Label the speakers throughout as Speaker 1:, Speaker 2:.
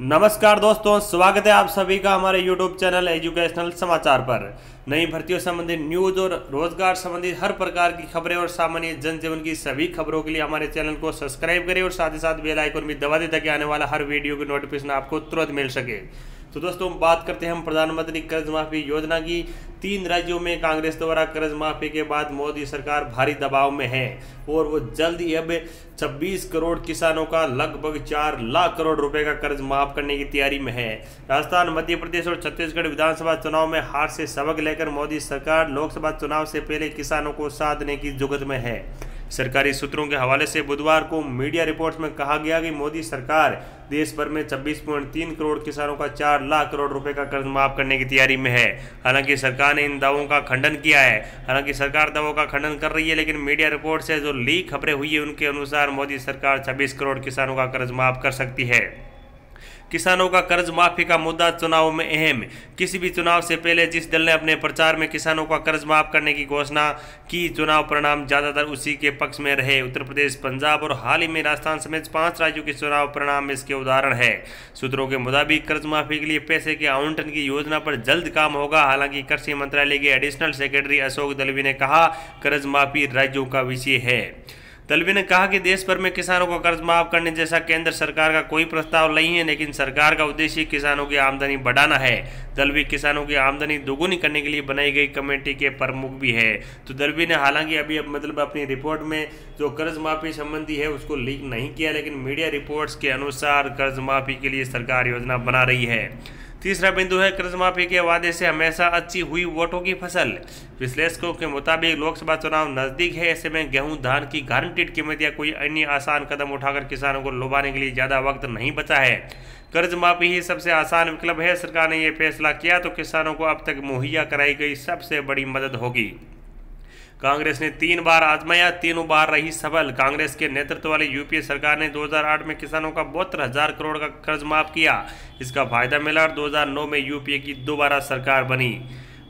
Speaker 1: नमस्कार दोस्तों, स्वागत है आप सभी का हमारे YouTube चैनल एजुकेशनल समाचार पर। नई भर्तियों संबंधी न्यूज और रोजगार संबंधी हर प्रकार की खबरें और सामान्य जनजीवन की सभी खबरों के लिए हमारे चैनल को सब्सक्राइब करें और साथ ही साथ बेल आइकन भी दबा दें ताकि आने वाला हर वीडियो की नोटिफिकेशन आपको तुरंत मिल सके। तो दोस्तों, बात करते हैं हम प्रधानमंत्री कर्ज माफी योजना की। 3 राज्यों में कांग्रेस द्वारा कर्ज माफी के बाद मोदी सरकार भारी दबाव में है और वो जल्द ही अब 26 करोड़ किसानों का लगभग 4 लाख करोड़ रुपए का कर्ज माफ करने की तैयारी में है। राजस्थान, मध्य प्रदेश और छत्तीसगढ़ विधानसभा चुनाव में हार से सबक लेकर मोदी सरकार लोकसभा चुनाव से पहले किसानों को साथ देने की जुगत में है। सरकारी सूत्रों के हवाले से बुधवार को मीडिया रिपोर्ट्स में कहा गया कि मोदी सरकार देश भर में 26.3 करोड़ किसानों का 4 लाख करोड़ रुपए का कर्ज माफ करने की तैयारी में है। हालांकि सरकार ने इन दावों का खंडन किया है। हालांकि सरकार दावों का खंडन कर रही है, लेकिन मीडिया रिपोर्ट से जो लीक खबरें हुई है उनके अनुसार मोदी सरकार 26 करोड़ किसानों का कर्ज माफ कर सकती है। किसानों का कर्ज माफी का मुद्दा चुनाव में अहम। किसी भी चुनाव से पहले जिस दल ने अपने प्रचार में किसानों का कर्ज माफ करने की घोषणा की, चुनाव परिणाम ज्यादातर उसी के पक्ष में रहे। उत्तर प्रदेश, पंजाब और हाल ही में राजस्थान समेत 5 राज्यों के चुनाव परिणाम इसके उदाहरण है। सूत्रों के मुताबिक कर्ज माफी के लिए पैसे के आवंटन की योजना पर जल्द काम होगा। हालांकि कृषि मंत्रालय के एडिशनल सेक्रेटरी अशोक दलवी ने कहा, कर्ज माफी राज्यों का विषय है। दलवी ने कहा कि देश भर में किसानों को कर्ज माफ करने जैसा केंद्र सरकार का कोई प्रस्ताव नहीं है, लेकिन सरकार का उद्देश्य किसानों की आमदनी बढ़ाना है। दलवी किसानों की आमदनी दोगुनी करने के लिए बनाई गई कमेटी के प्रमुख भी है। तो दलवी ने हालांकि अभी अपनी रिपोर्ट में जो कर्ज माफी संबंधी है उसको लीक नहीं किया, लेकिन मीडिया रिपोर्ट्स के अनुसार कर्ज माफी के लिए सरकार योजना बना रही है। तीसरा बिंदु है, कर्ज माफी के वादे से हमेशा अच्छी हुई वोटों की फसल। विश्लेषकों के मुताबिक लोकसभा चुनाव नजदीक है, ऐसे में गेहूं, धान की गारंटीड कीमत या कोई अन्य आसान कदम उठाकर किसानों को लुभाने के लिए ज़्यादा वक्त नहीं बचा है। कर्ज माफी ही सबसे आसान विकल्प है। सरकार ने यह फैसला किया तो किसानों को अब तक मुहैया कराई गई सबसे बड़ी मदद होगी। कांग्रेस ने 3 बार आजमाया, तीनों बार रही सफल। कांग्रेस के नेतृत्व वाली यूपीए सरकार ने 2008 में किसानों का 72,000 करोड़ का कर्ज माफ किया। इसका फायदा मिला और 2009 में यूपीए की दोबारा सरकार बनी।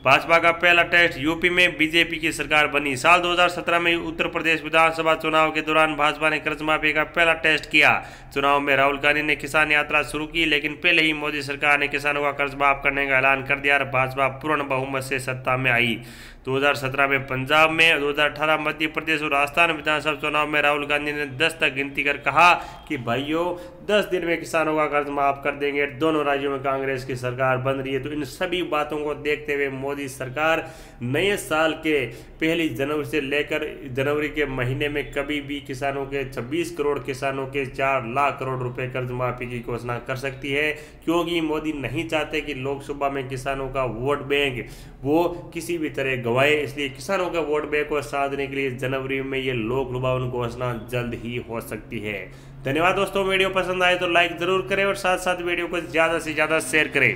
Speaker 1: भाजपा का पहला टेस्ट यूपी में बीजेपी की सरकार बनी। साल 2017 में उत्तर प्रदेश विधानसभा चुनाव के दौरान भाजपा ने कर्ज माफी का पहला टेस्ट किया। चुनाव में राहुल गांधी ने किसान यात्रा शुरू की, लेकिन पहले ही मोदी सरकार ने किसानों का कर्ज माफ करने का ऐलान कर दिया और भाजपा पूर्ण बहुमत से सत्ता में आई। 2017 में पंजाब में, 2018 मध्य प्रदेश और राजस्थान विधानसभा चुनाव में राहुल गांधी ने 10 तक गिनती कर कहा कि भाइयों 10 दिन में किसानों का कर्ज माफ कर देंगे। दोनों राज्यों में कांग्रेस की सरकार बन रही है। तो इन सभी बातों को देखते हुए मोदी सरकार नए साल के पहली जनवरी से लेकर जनवरी के महीने में कभी भी किसानों के 26 करोड़ किसानों के 4 लाख करोड़ रुपए कर्ज माफी की घोषणा कर सकती है, क्योंकि मोदी नहीं चाहते कि लोकसभा में किसानों का वोट बैंक वो किसी भी तरह गवाए। इसलिए किसानों के वोट बैंक को साथ देने के लिए जनवरी में ये लोक लुभावन घोषणा जल्द ही हो सकती है। धन्यवाद दोस्तों, वीडियो पसंद आए तो लाइक जरूर करें और साथ साथ वीडियो को ज़्यादा से ज़्यादा शेयर करें।